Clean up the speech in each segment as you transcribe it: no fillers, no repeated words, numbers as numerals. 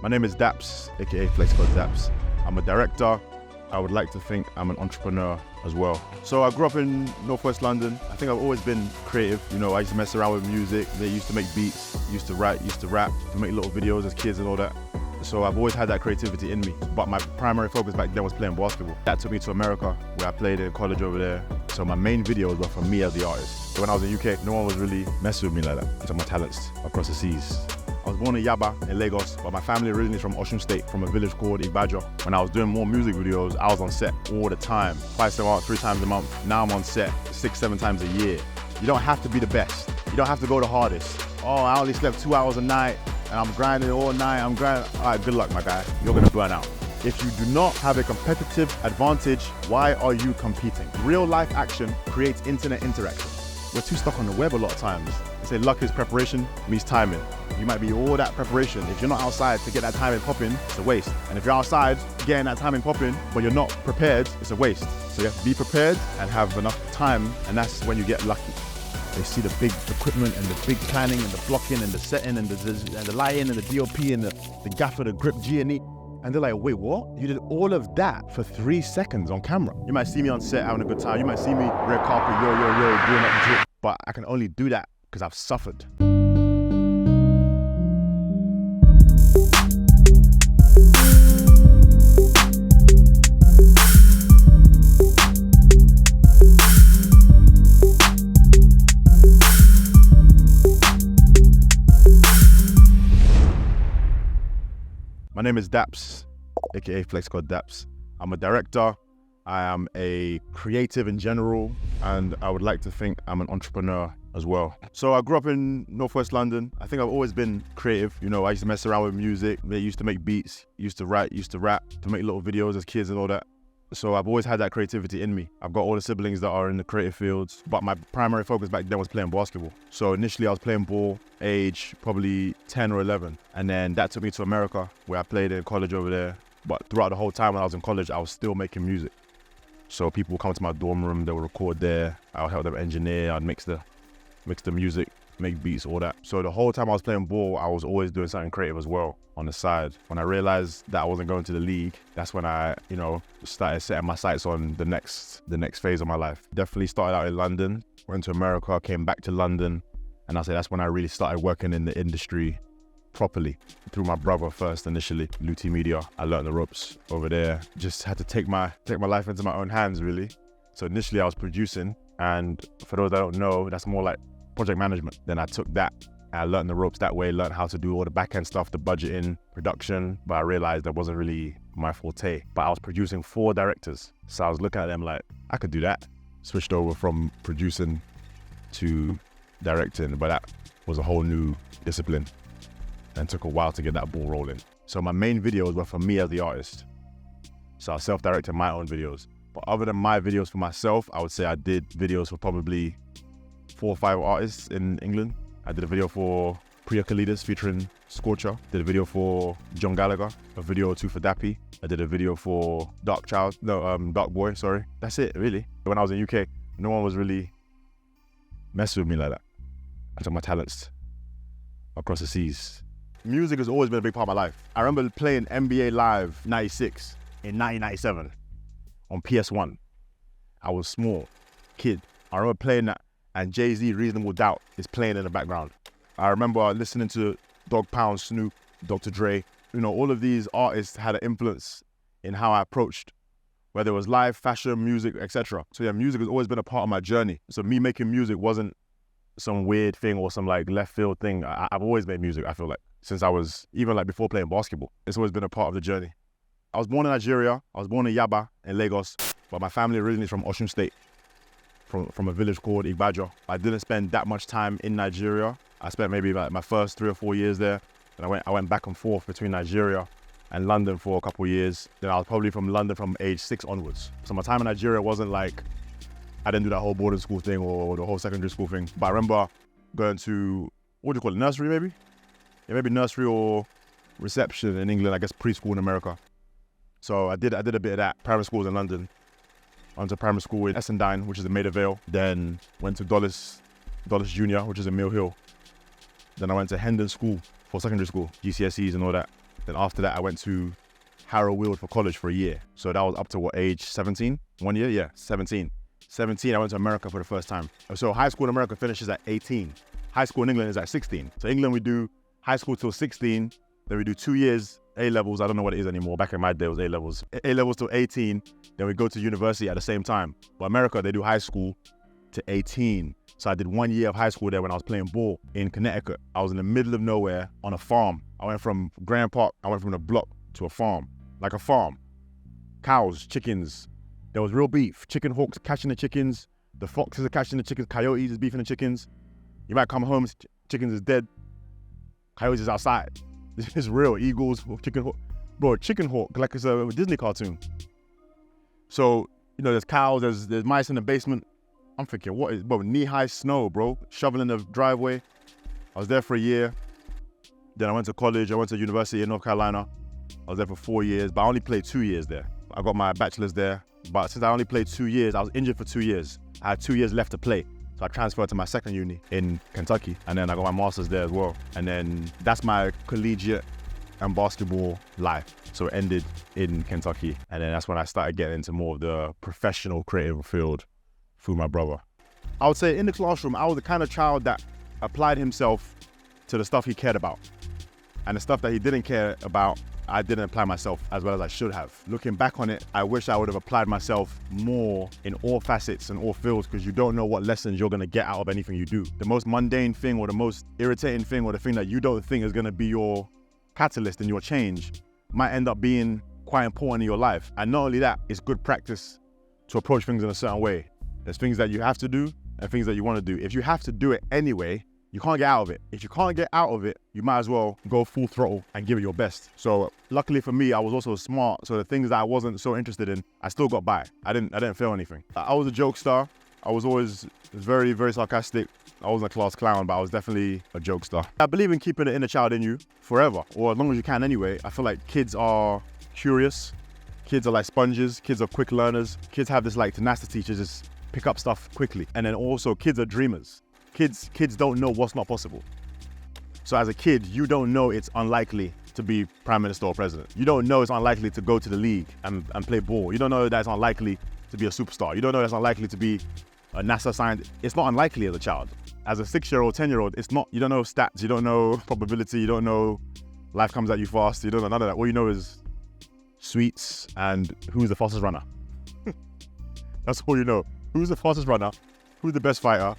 My name is Daps, aka Flex God Daps. I'm a director. I would like to think I'm an entrepreneur as well. So I grew up in Northwest London. I think I've always been creative. You know, I used to mess around with music. They used to make beats, used to write, used to rap, to make little videos as kids and all that. So I've always had that creativity in me. But my primary focus back then was playing basketball. That took me to America, where I played in college over there. So my main videos were for me as the artist. So when I was in the UK, no one was really messing with me like that. I took my talents across the seas. I was born in Yaba in Lagos, but my family originally is from Osun State, from a village called Ibajo. When I was doing more music videos, I was on set all the time, twice a month, 3 times a month. Now I'm on set 6, 7 times a year. You don't have to be the best. You don't have to go the hardest. Oh, I only slept 2 hours a night and I'm grinding all night, I'm grinding. All right, good luck, my guy. You're gonna burn out. If you do not have a competitive advantage, why are you competing? Real life action creates internet interaction. We're too stuck on the web a lot of times. They say luck is preparation meets timing. You might be all that preparation. If you're not outside to get that timing popping, it's a waste. And if you're outside getting that timing popping, but you're not prepared, it's a waste. So you have to be prepared and have enough time, and that's when you get lucky. They see the big equipment and the big planning and the blocking and the setting and the lighting and the DOP and the gaffer, the grip, G&E. And they're like, wait, what? You did all of that for 3 seconds on camera. You might see me on set having a good time. You might see me red carpet, yo, doing that drip. But I can only do that because I've suffered. My name is Daps, aka Flex God Daps. I'm a director, I am a creative in general, and I would like to think I'm an entrepreneur as well. So I grew up in Northwest London. I think I've always been creative. You know, I used to mess around with music. They used to make beats, used to write, used to rap, to make little videos as kids and all that. So I've always had that creativity in me. I've got all the siblings that are in the creative fields, but my primary focus back then was playing basketball. So initially I was playing ball, age probably 10 or 11. And then that took me to America, where I played in college over there. But throughout the whole time when I was in college, I was still making music. So people would come to my dorm room, they would record there. I would help them engineer, I'd mix the music, make beats, all that. So the whole time I was playing ball, I was always doing something creative as well on the side. When I realized that I wasn't going to the league, that's when I, started setting my sights on the next phase of my life. Definitely started out in London, went to America, came back to London, and I say that's when I really started working in the industry properly. Through my brother first initially, Luti Media. I learned the ropes over there. Just had to take my life into my own hands really. So initially I was producing, and for those that don't know, that's more like project management. Then I took that, I learned the ropes that way, learned how to do all the back end stuff, the budgeting, production, but I realized that wasn't really my forte. But I was producing 4 directors. So I was looking at them like, I could do that. Switched over from producing to directing, but that was a whole new discipline and took a while to get that ball rolling. So my main videos were for me as the artist. So I self-directed my own videos. But other than my videos for myself, I would say I did videos for probably 4 or 5 artists in England. I did a video for Priya Kalidas featuring Scorcher. Did a video for John Gallagher. A video or 2 for Dappy. I did a video for Dark Boy, sorry. That's it, really. When I was in UK, no one was really messing with me like that. I took my talents across the seas. Music has always been a big part of my life. I remember playing NBA Live 96 in 1997 on PS1. I was small, kid. I remember playing that, and Jay-Z, Reasonable Doubt, is playing in the background. I remember listening to Dog Pound, Snoop, Dr. Dre. All of these artists had an influence in how I approached, whether it was live, fashion, music, etc. So yeah, music has always been a part of my journey. So me making music wasn't some weird thing or some like left field thing. I've always made music, I feel like, since I was, even like before playing basketball. It's always been a part of the journey. I was born in Nigeria. I was born in Yaba in Lagos, but my family originally is from Osun State, from a village called Ibajo. I didn't spend that much time in Nigeria. I spent maybe like my first 3 or 4 years there. And I went back and forth between Nigeria and London for a couple of years. Then I was probably from London from age 6 onwards. So my time in Nigeria wasn't like, I didn't do that whole boarding school thing or the whole secondary school thing. But I remember going to, what do you call it, nursery maybe? Yeah, maybe nursery or reception in England, I guess preschool in America. So I did a bit of that. Primary schools in London. I went to primary school in Essendine, which is in Maida Vale. Then went to Dulles Junior, which is in Mill Hill. Then I went to Hendon School for secondary school, GCSEs and all that. Then after that, I went to Harrow Weald for college for a year. So that was up to what, age 17? 1 year? Yeah, 17. 17, I went to America for the first time. So high school in America finishes at 18. High school in England is at 16. So England, we do high school till 16. Then we do 2 years A-levels. I don't know what it is anymore. Back in my day, it was A-levels. A-levels till 18. Then we go to university at the same time. But America, they do high school to 18. So I did 1 year of high school there when I was playing ball in Connecticut. I was in the middle of nowhere on a farm. I went from Grand Park, I went from the block to a farm. Like a farm. Cows, chickens. There was real beef. Chicken hawks catching the chickens. The foxes are catching the chickens. Coyotes is beefing the chickens. You might come home, chickens is dead. Coyotes is outside. This is real. Eagles, chicken hawk. Bro, chicken hawk, like it's a Disney cartoon. So, you know, there's cows, there's mice in the basement. I'm thinking, what is, bro, knee-high snow, bro. Shoveling the driveway. I was there for a year. Then I went to college. I went to university in North Carolina. I was there for 4 years, but I only played 2 years there. I got my bachelor's there. But since I only played 2 years, I was injured for 2 years. I had 2 years left to play. So I transferred to my second uni in Kentucky. And then I got my master's there as well. And then that's my collegiate and basketball life. So it ended in Kentucky. And then that's when I started getting into more of the professional creative field through my brother. I would say in the classroom, I was the kind of child that applied himself to the stuff he cared about. And the stuff that he didn't care about, I didn't apply myself as well as I should have. Looking back on it, I wish I would have applied myself more in all facets and all fields, because you don't know what lessons you're gonna get out of anything you do. The most mundane thing or the most irritating thing or the thing that you don't think is gonna be your catalyst in your change might end up being quite important in your life. And not only that, it's good practice to approach things in a certain way. There's things that you have to do and things that you wanna do. If you have to do it anyway, you can't get out of it. If you can't get out of it, you might as well go full throttle and give it your best. So luckily for me, I was also smart. So the things that I wasn't so interested in, I still got by. I didn't fail anything. I was a jokester. I was always very, very sarcastic. I wasn't a class clown, but I was definitely a jokester. I believe in keeping the inner child in you forever, or as long as you can anyway. I feel like kids are curious. Kids are like sponges. Kids are quick learners. Kids have this like tenacity to just pick up stuff quickly. And then also kids are dreamers. Kids don't know what's not possible. So as a kid, you don't know it's unlikely to be prime minister or president. You don't know it's unlikely to go to the league and play ball. You don't know that it's unlikely to be a superstar. You don't know that it's unlikely to be a NASA scientist. It's not unlikely as a child. As a 6-year-old, 10-year-old, it's not, you don't know stats, you don't know probability, you don't know life comes at you fast, you don't know none of that. All you know is sweets and who's the fastest runner. That's all you know. Who's the fastest runner, who's the best fighter,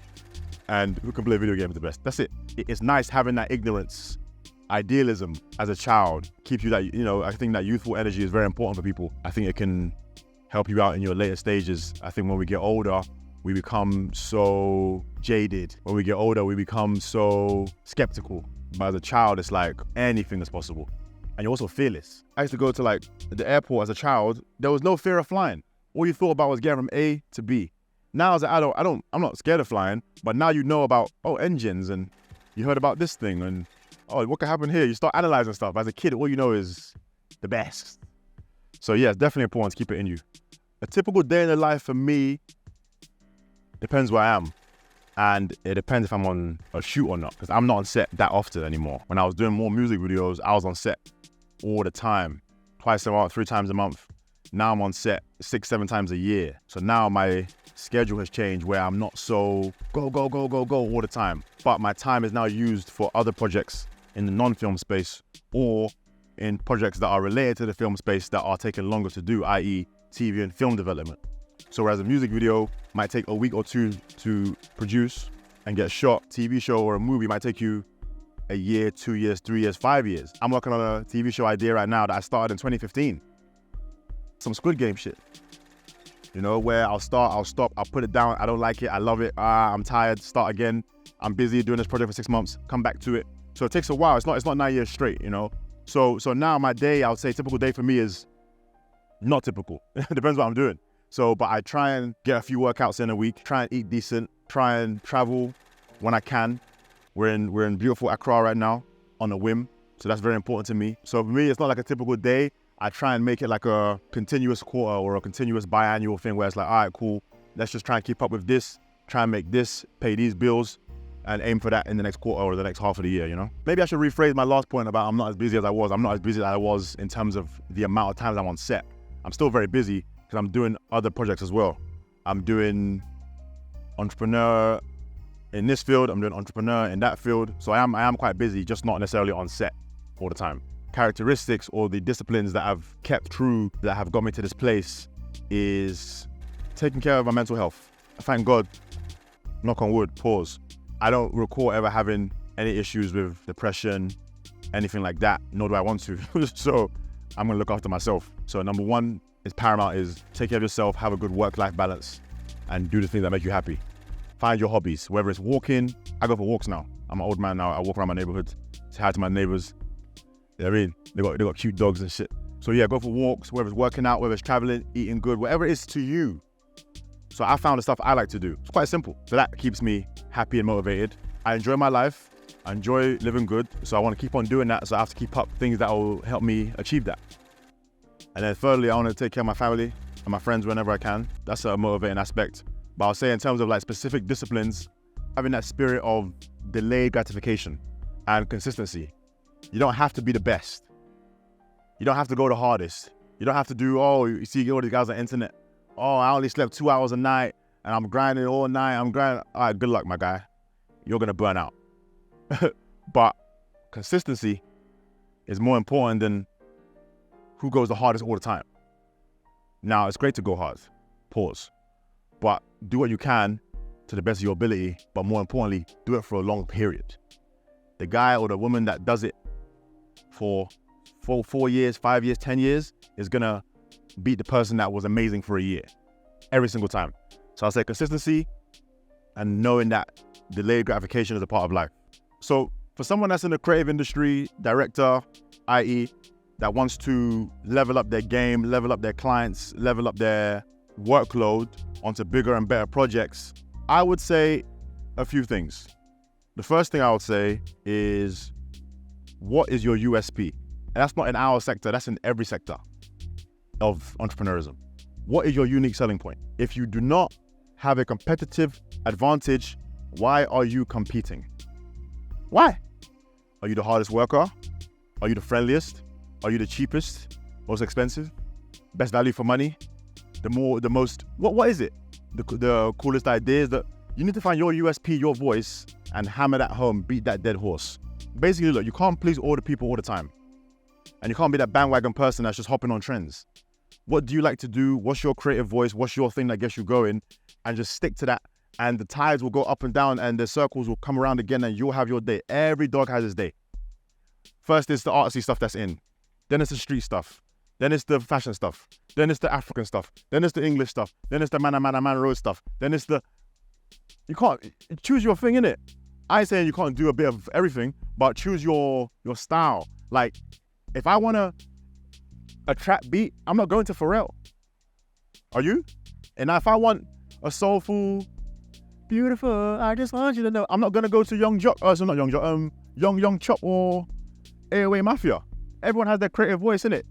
and who can play video games the best. That's it. It's nice having that ignorance, idealism as a child. Keeps you that, you know, I think that youthful energy is very important for people. I think it can help you out in your later stages. I think when we get older, we become so jaded. When we get older, we become so skeptical. But as a child, it's like anything is possible. And you're also fearless. I used to go to like the airport as a child. There was no fear of flying. All you thought about was getting from A to B. Now as an adult, I'm not scared of flying, but now you know about, engines, and you heard about this thing, and what could happen here? You start analyzing stuff. As a kid, all you know is the best. So yeah, it's definitely important to keep it in you. A typical day in the life for me depends where I am. And it depends if I'm on a shoot or not, because I'm not on set that often anymore. When I was doing more music videos, I was on set all the time, twice a month, 3 times a month. Now I'm on set 6, 7 times a year. So now my schedule has changed where I'm not so go all the time. But my time is now used for other projects in the non-film space or in projects that are related to the film space that are taking longer to do, i.e. TV and film development. So whereas a music video might take a week or 2 to produce and get shot, TV show or a movie might take you a year, 2 years, 3 years, 5 years. I'm working on a TV show idea right now that I started in 2015. Some Squid Game shit. You know, where I'll start, I'll stop, I'll put it down, I don't like it, I love it, I'm tired, start again. I'm busy doing this project for 6 months, come back to it. So it takes a while, it's not 9 years straight, you know? So now my day, I would say typical day for me is not typical. It depends what I'm doing. So, but I try and get a few workouts in a week, try and eat decent, try and travel when I can. We're in beautiful Accra right now on a whim. So that's very important to me. So for me, it's not like a typical day. I try and make it like a continuous quarter or a continuous biannual thing where it's like, all right, cool. Let's just try and keep up with this, try and make this, pay these bills, and aim for that in the next quarter or the next half of the year, you know? Maybe I should rephrase my last point about I'm not as busy as I was. I'm not as busy as I was in terms of the amount of times I'm on set. I'm still very busy because I'm doing other projects as well. I'm doing entrepreneur in this field, I'm doing entrepreneur in that field. So I am quite busy, just not necessarily on set all the time. Characteristics or the disciplines that I've kept true that have got me to this place is taking care of my mental health. Thank God, knock on wood, pause. I don't recall ever having any issues with depression, anything like that, nor do I want to. So I'm gonna look after myself. So number one is paramount is take care of yourself, have a good work-life balance, and do the things that make you happy. Find your hobbies, whether it's walking. I go for walks now. I'm an old man now. I walk around my neighborhood, say hi to my neighbors. You know what I mean? They got cute dogs and shit. So yeah, go for walks, whether it's working out, whether it's traveling, eating good, whatever it is to you. So I found the stuff I like to do. It's quite simple. So that keeps me happy and motivated. I enjoy my life. I enjoy living good. So I want to keep on doing that. So I have to keep up things that will help me achieve that. And then thirdly, I want to take care of my family and my friends whenever I can. That's a motivating aspect. But I'll say in terms of like specific disciplines, having that spirit of delayed gratification and consistency. You don't have to be the best. You don't have to go the hardest. You don't have to do, you see all these guys on the internet. I only slept 2 hours a night and I'm grinding all night. I'm grinding. All right, good luck, my guy. You're going to burn out. But consistency is more important than who goes the hardest all the time. Now, it's great to go hard. Pause. But do what you can to the best of your ability. But more importantly, do it for a long period. The guy or the woman that does it for 4 years, 5 years, 10 years is going to beat the person that was amazing for a year every single time. So I'll say consistency and knowing that delayed gratification is a part of life. So for someone that's in the creative industry, director, i.e., that wants to level up their game, level up their clients, level up their workload onto bigger and better projects, I would say a few things. The first thing I would say is, what is your USP? And that's not in our sector, that's in every sector of entrepreneurism. What is your unique selling point? If you do not have a competitive advantage, why are you competing? Why? Are you the hardest worker? Are you the friendliest? Are you the cheapest? Most expensive? Best value for money? What is it? The coolest ideas that you need to find your USP, your voice, and hammer that home, beat that dead horse. Basically, look, you can't please all the people all the time. And you can't be that bandwagon person that's just hopping on trends. What do you like to do? What's your creative voice? What's your thing that gets you going? And just stick to that. And the tides will go up and down and the circles will come around again and you'll have your day. Every dog has his day. First is the artsy stuff that's in. Then it's the street stuff. Then it's the fashion stuff. Then it's the African stuff. Then it's the English stuff. Then it's the man road stuff. Then it's you can't choose your thing, innit? I ain't saying you can't do a bit of everything, but choose your style. Like, if I want a trap beat, I'm not going to Pharrell. Are you? And if I want a soulful, beautiful, I just want you to know, I'm not gonna go to Young Chop or AOA Mafia. Everyone has their creative voice, innit?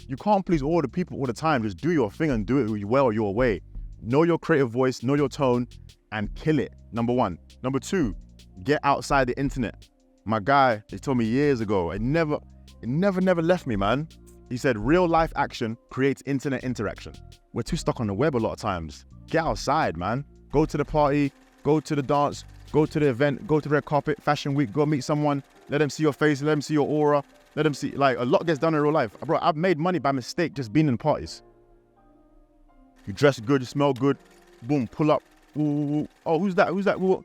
You can't please all the people all the time. Just do your thing and do it well your way. Know your creative voice, know your tone, and kill it. Number one. Number two, get outside the internet. My guy, he told me years ago, it never left me, man. He said, real life action creates internet interaction. We're too stuck on the web a lot of times. Get outside, man. Go to the party, go to the dance, go to the event, go to the red carpet, fashion week, go meet someone, let them see your face, let them see your aura, let them see, like, a lot gets done in real life. Bro, I've made money by mistake just being in parties. You dress good, you smell good, boom, pull up. Ooh, oh, who's that? Ooh,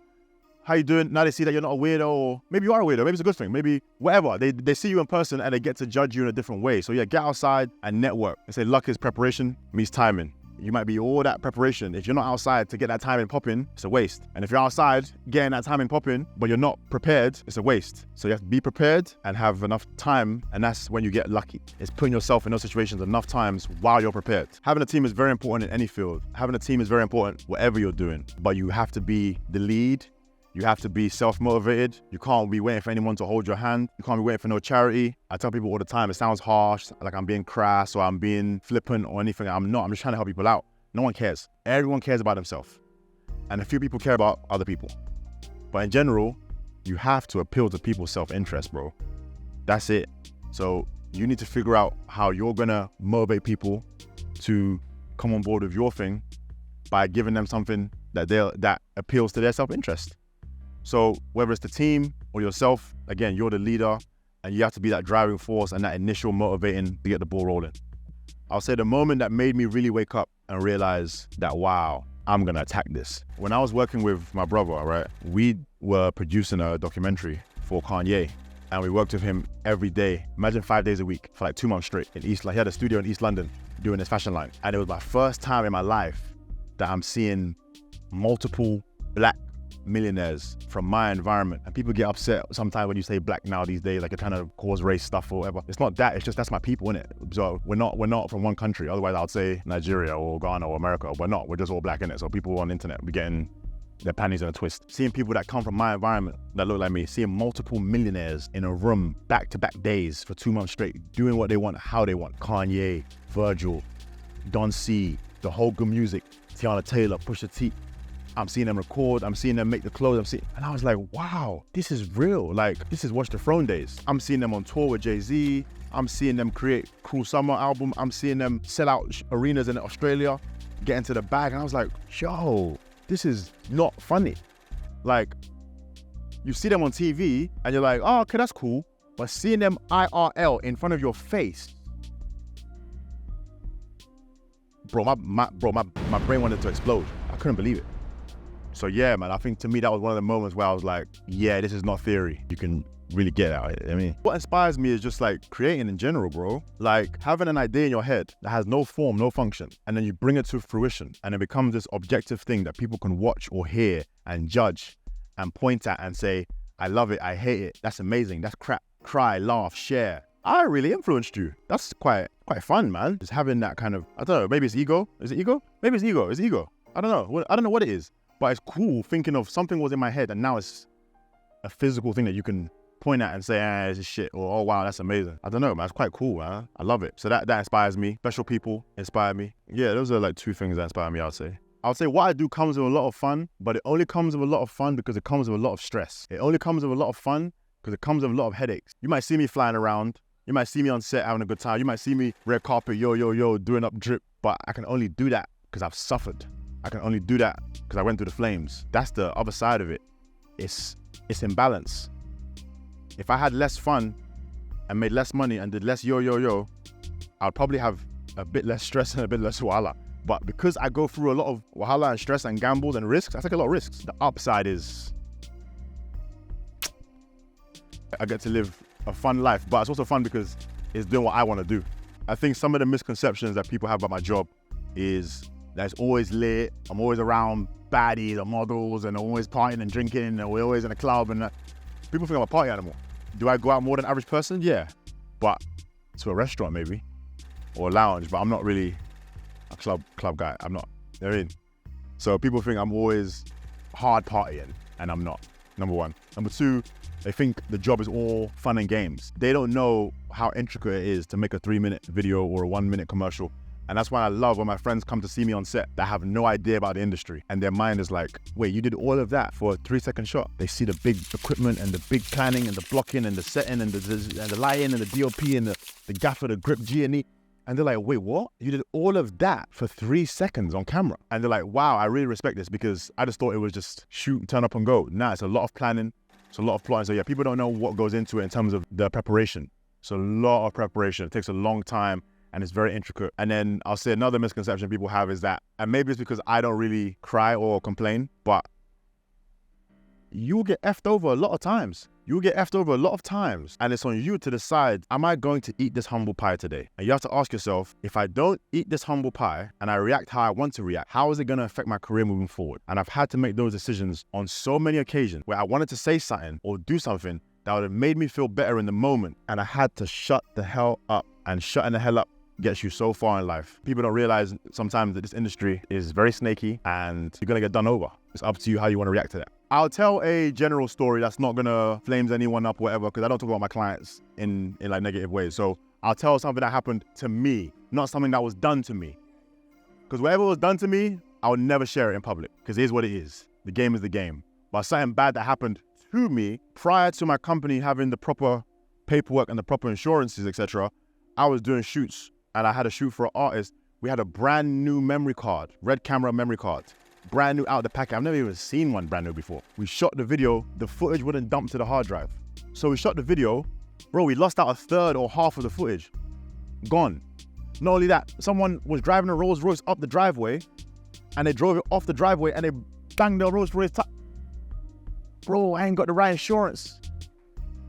how you doing? Now they see that you're not a weirdo, or maybe you are a weirdo, maybe it's a good thing, maybe whatever. They see you in person and they get to judge you in a different way. So yeah, get outside and network. They say luck is preparation meets timing. You might be all that preparation. If you're not outside to get that timing popping, it's a waste. And if you're outside getting that timing popping, but you're not prepared, it's a waste. So you have to be prepared and have enough time, and that's when you get lucky. It's putting yourself in those situations enough times while you're prepared. Having a team is very important in any field. Having a team is very important whatever you're doing, but you have to be the lead. You have to be self-motivated. You can't be waiting for anyone to hold your hand. You can't be waiting for no charity. I tell people all the time, it sounds harsh, like I'm being crass or I'm being flippant or anything. I'm not. I'm just trying to help people out. No one cares. Everyone cares about themselves. And a few people care about other people. But in general, you have to appeal to people's self-interest, bro. That's it. So you need to figure out how you're gonna motivate people to come on board with your thing by giving them something that appeals to their self-interest. So whether it's the team or yourself, again, you're the leader and you have to be that driving force and that initial motivating to get the ball rolling. I'll say the moment that made me really wake up and realize that, wow, I'm gonna attack this. When I was working with my brother, right, we were producing a documentary for Kanye, and we worked with him every day. Imagine 5 days a week for like 2 months straight in East. Like he had a studio in East London doing his fashion line, and it was my first time in my life that I'm seeing multiple black millionaires from my environment. And people get upset sometimes when you say black now these days, like you're trying to cause race stuff or whatever. It's not that, it's just that's my people, innit? So we're not from one country. Otherwise I would say Nigeria or Ghana or America. We're not, we're just all black, innit? So people on the internet be getting their panties in a twist. Seeing people that come from my environment that look like me, seeing multiple millionaires in a room back-to-back days for 2 months straight, doing what they want, how they want. Kanye, Virgil, Don C, the whole good music, Tiana Taylor, Pusha T. I'm seeing them record, I'm seeing them make the clothes, and I was like, wow, this is real. Like, this is Watch the Throne days. I'm seeing them on tour with Jay-Z. I'm seeing them create Cruel Summer album. I'm seeing them sell out arenas in Australia, get into the bag. And I was like, yo, this is not funny. Like, you see them on TV and you're like, oh, okay, that's cool. But seeing them IRL in front of your face, bro, my brain wanted to explode. I couldn't believe it. So yeah, man, I think to me that was one of the moments where I was like, yeah, this is not theory. You can really get out of it. I mean, what inspires me is just like creating in general, bro. Like having an idea in your head that has no form, no function, and then you bring it to fruition and it becomes this objective thing that people can watch or hear and judge and point at and say, I love it, I hate it, that's amazing, that's crap, cry, laugh, share. I really influenced you. That's quite fun, man. Just having that kind of, I don't know, maybe it's ego. Is it ego? Maybe it's ego. Is it ego? I don't know. I don't know what it is. But it's cool thinking of something was in my head and now it's a physical thing that you can point at and say, this is shit, or oh wow, that's amazing. I don't know, man. It's quite cool, man. I love it. So that inspires me. Special people inspire me. Yeah, those are like 2 things that inspire me, I'll say. I'll say what I do comes with a lot of fun, but it only comes with a lot of fun because it comes with a lot of stress. It only comes with a lot of fun because it comes with a lot of headaches. You might see me flying around. You might see me on set having a good time. You might see me red carpet, yo, doing up drip, but I can only do that because I've suffered. I can only do that because I went through the flames. That's the other side of it. It's imbalance. If I had less fun and made less money and did less yo, I'd probably have a bit less stress and a bit less wahala. But because I go through a lot of wahala and stress and gambles and risks, I take a lot of risks. The upside is I get to live a fun life, but it's also fun because it's doing what I want to do. I think some of the misconceptions that people have about my job is that it's always lit, I'm always around baddies or models and I'm always partying and drinking and we're always in a club and people think I'm a party animal. Do I go out more than average person? Yeah, but to a restaurant maybe, or a lounge, but I'm not really a club guy. I'm not, you know what I mean? So people think I'm always hard partying and I'm not, number one. Number 2, they think the job is all fun and games. They don't know how intricate it is to make a 3-minute video or a 1-minute commercial. And that's why I love when my friends come to see me on set that have no idea about the industry. And their mind is like, wait, you did all of that for a 3-second shot? They see the big equipment and the big planning and the blocking and the setting and the lighting and the DOP and the gaffer, the grip, G&E. And they're like, wait, what? You did all of that for 3 seconds on camera? And they're like, wow, I really respect this because I just thought it was just shoot, turn up and go. Nah, it's a lot of planning. It's a lot of plotting. So yeah, people don't know what goes into it in terms of the preparation. It's a lot of preparation. It takes a long time. And it's very intricate. And then I'll say another misconception people have is that, and maybe it's because I don't really cry or complain, but you'll get effed over a lot of times. You'll get effed over a lot of times. And it's on you to decide, am I going to eat this humble pie today? And you have to ask yourself, if I don't eat this humble pie and I react how I want to react, how is it gonna affect my career moving forward? And I've had to make those decisions on so many occasions where I wanted to say something or do something that would have made me feel better in the moment. And I had to shut the hell up. And shutting the hell up gets you so far in life. People don't realize sometimes that this industry is very snaky and you're gonna get done over. It's up to you how you wanna react to that. I'll tell a general story that's not gonna flames anyone up or whatever, because I don't talk about my clients in like negative ways. So I'll tell something that happened to me, not something that was done to me. Because whatever was done to me, I would never share it in public, because it is what it is. The game is the game. but something bad that happened to me prior to my company having the proper paperwork and the proper insurances, etc. I was doing shoots and I had a shoot for an artist. We had a brand new memory card, red camera memory card, brand new out of the packet. I've never even seen one brand new before. We shot the video, the footage wouldn't dump to the hard drive. So we shot the video, bro, we lost out a third or half of the footage. Gone. Not only that, someone was driving a Rolls Royce up the driveway and they drove it off the driveway and they banged the Rolls Royce. Bro, I ain't got the right insurance.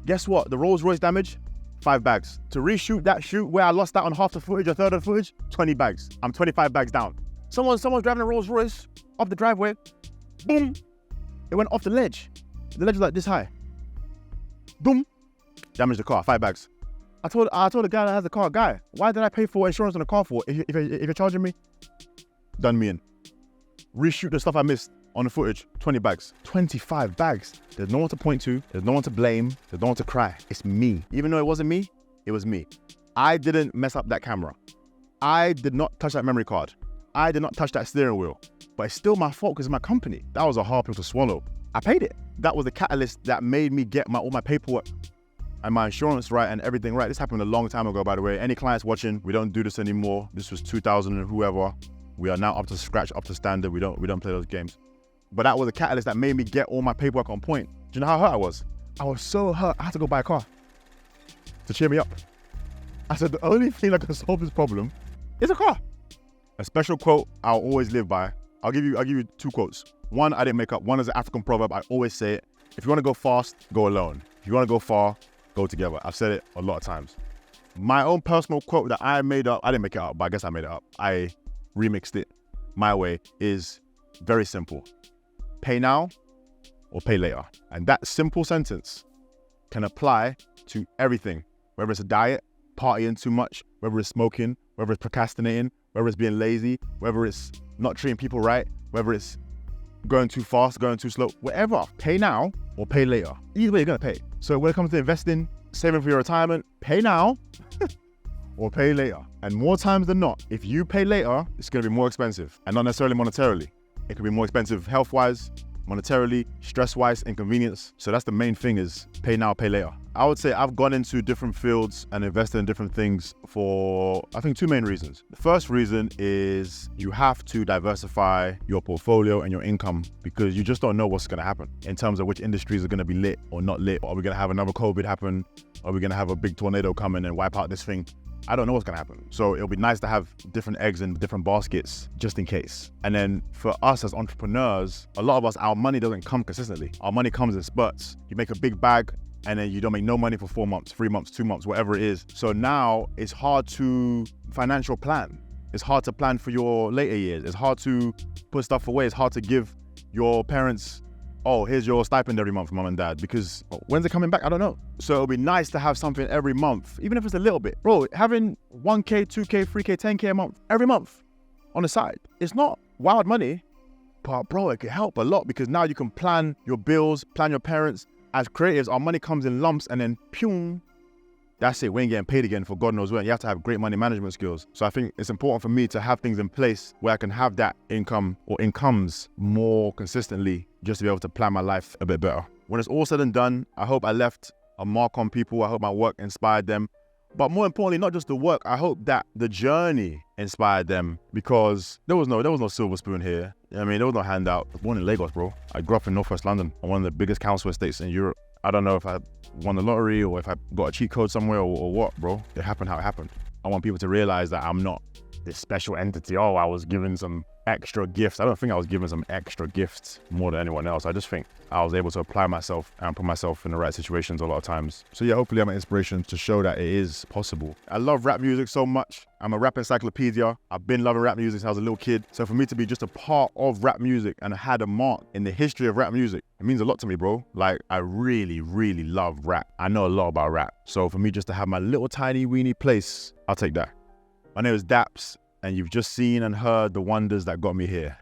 Guess what? The Rolls Royce damage, 5 bags. To reshoot that shoot where I lost out on half the footage, a third of the footage, 20 bags. I'm 25 bags down. Someone's driving a Rolls Royce up the driveway, boom, it went off the ledge. The ledge was like this high. Boom, damaged the car, 5 bags. I told the guy that has the car, guy, why did I pay for insurance on the car for if you're charging me? Done me in. Reshoot the stuff I missed on the footage, 20 bags, 25 bags. There's no one to point to, there's no one to blame, there's no one to cry. It's me. Even though it wasn't me, it was me. I didn't mess up that camera. I did not touch that memory card. I did not touch that steering wheel. But it's still my fault because it's my company. That was a hard pill to swallow. I paid it. That was the catalyst that made me get all my paperwork and my insurance right and everything right. This happened a long time ago, by the way. Any clients watching, we don't do this anymore. This was 2000 and whoever. We are now up to scratch, up to standard. We don't play those games. But that was a catalyst that made me get all my paperwork on point. Do you know how hurt I was? I was so hurt, I had to go buy a car to cheer me up. I said, the only thing that can solve this problem is a car. A special quote I'll always live by. I'll give you 2 quotes. One I didn't make up. One is an African proverb. I always say it. If you want to go fast, go alone. If you want to go far, go together. I've said it a lot of times. My own personal quote that I made up, I didn't make it up, but I guess I made it up. I remixed it my way, is very simple. Pay now or pay later. And that simple sentence can apply to everything, whether it's a diet, partying too much, whether it's smoking, whether it's procrastinating, whether it's being lazy, whether it's not treating people right, whether it's going too fast, going too slow, whatever. Pay now or pay later. Either way, you're gonna pay. So when it comes to investing, saving for your retirement, pay now or pay later. And more times than not, if you pay later, it's gonna be more expensive, and not necessarily monetarily. It could be more expensive health-wise, monetarily, stress-wise, inconvenience. So that's the main thing, is pay now, pay later. I would say I've gone into different fields and invested in different things for, I think, 2 main reasons. The first reason is you have to diversify your portfolio and your income, because you just don't know what's gonna happen in terms of which industries are gonna be lit or not lit. Are we gonna have another COVID happen? Are we gonna have a big tornado come in and wipe out this thing? I don't know what's gonna happen. So it'll be nice to have different eggs in different baskets just in case. And then for us as entrepreneurs, a lot of us, our money doesn't come consistently. Our money comes in spurts. You make a big bag and then you don't make no money for 4 months, 3 months, 2 months, whatever it is. So now it's hard to financial plan. It's hard to plan for your later years. It's hard to put stuff away. It's hard to give your parents, oh, here's your stipend every month, mom and dad, because when's it coming back? I don't know. So it'll be nice to have something every month, even if it's a little bit. Bro, having 1K, 2K, 3K, 10K a month, every month on the side, it's not wild money, but bro, it can help a lot, because now you can plan your bills, plan your parents. As creatives, our money comes in lumps and then pew, that's it. We ain't getting paid again for God knows when. You have to have great money management skills. So I think it's important for me to have things in place where I can have that income or incomes more consistently, just to be able to plan my life a bit better. When it's all said and done, I hope I left a mark on people. I hope my work inspired them. But more importantly, not just the work, I hope that the journey inspired them, because there was no silver spoon here. I mean, there was no handout. I was born in Lagos, bro. I grew up in Northwest London, on one of the biggest council estates in Europe. I don't know if I won the lottery or if I got a cheat code somewhere or what, bro. It happened how it happened. I want people to realize that I'm not this special entity. Oh, I was given some extra gifts. I don't think I was given some extra gifts more than anyone else. I just think I was able to apply myself and put myself in the right situations a lot of times. So yeah, hopefully I'm an inspiration to show that it is possible. I love rap music so much. I'm a rap encyclopedia. I've been loving rap music since I was a little kid. So for me to be just a part of rap music and had a mark in the history of rap music, it means a lot to me, bro. Like, I really, really love rap. I know a lot about rap. So for me just to have my little tiny weeny place, I'll take that. My name is Daps, and you've just seen and heard the wonders that got me here.